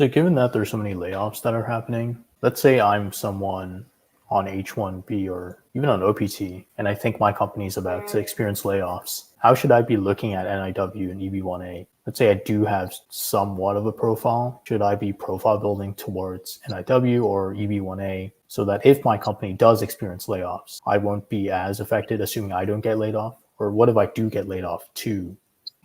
So given that there's so many layoffs that are happening, let's say I'm someone on H-1B or even on OPT, and I think my company is about to experience layoffs. How should I be looking at NIW and EB-1A? Let's say I do have somewhat of a profile. Should I be profile building towards NIW or EB-1A so that if my company does experience layoffs, I won't be as affected, assuming I don't get laid off? Or what if I do get laid off too?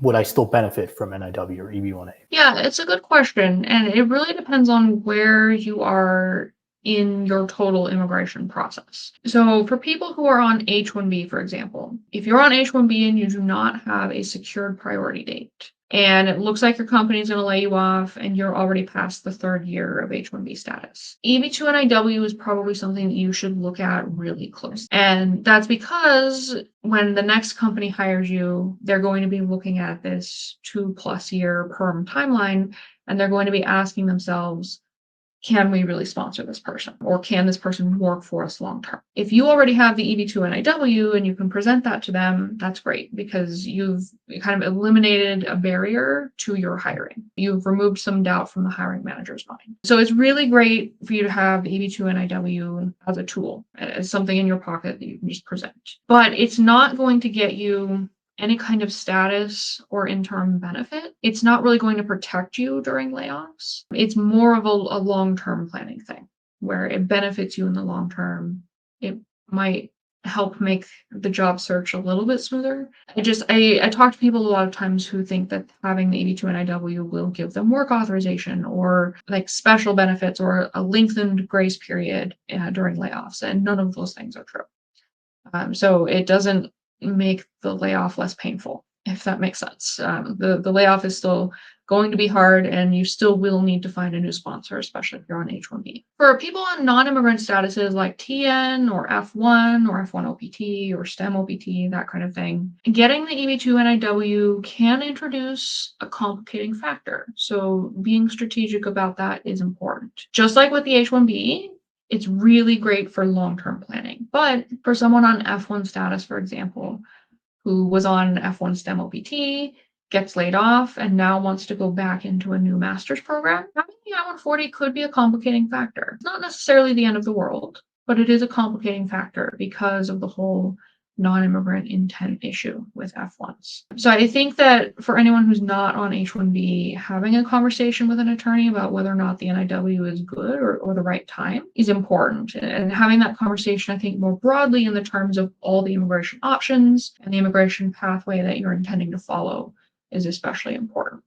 Would I still benefit from NIW or EB-1A? Yeah, it's a good question. And it really depends on where you are in your total immigration process. So for people who are on H-1B, for example, if you're on H-1B and you do not have a secured priority date, and it looks like your company is going to lay you off and you're already past the third year of H-1B status, EB-2 NIW is probably something that you should look at really close. And that's because when the next company hires you, they're going to be looking at this 2+ year perm timeline, and they're going to be asking themselves, can we really sponsor this person? Or can this person work for us long term? If you already have the EB-2 NIW and you can present that to them, that's great because you've kind of eliminated a barrier to your hiring. You've removed some doubt from the hiring manager's mind. So it's really great for you to have the EB-2 NIW as a tool, as something in your pocket that you can just present. But it's not going to get you any kind of status or interim benefit. It's not really going to protect you during layoffs. It's more of a long-term planning thing where it benefits you in the long term. It might help make the job search a little bit smoother. I talk to people a lot of times who think that having the EB-2 NIW will give them work authorization or like special benefits or a lengthened grace period during layoffs, and none of those things are true. So it doesn't make the layoff less painful, if that makes sense. The layoff is still going to be hard, and you still will need to find a new sponsor, especially if you're on H-1B. For people on non-immigrant statuses like TN or F1 or F1 OPT or STEM OPT, that kind of thing, getting the EB-2 NIW can introduce a complicating factor. So being strategic about that is important. Just like with the H-1B, it's really great for long-term planning. But for someone on F1 status, for example, who was on F1 STEM OPT, gets laid off, and now wants to go back into a new master's program, having the I-140 could be a complicating factor. It's not necessarily the end of the world, but it is a complicating factor because of the whole non-immigrant intent issue with F1s. So I think that for anyone who's not on H-1B, having a conversation with an attorney about whether or not the NIW is good or the right time is important. And having that conversation, I think, more broadly in the terms of all the immigration options and the immigration pathway that you're intending to follow is especially important.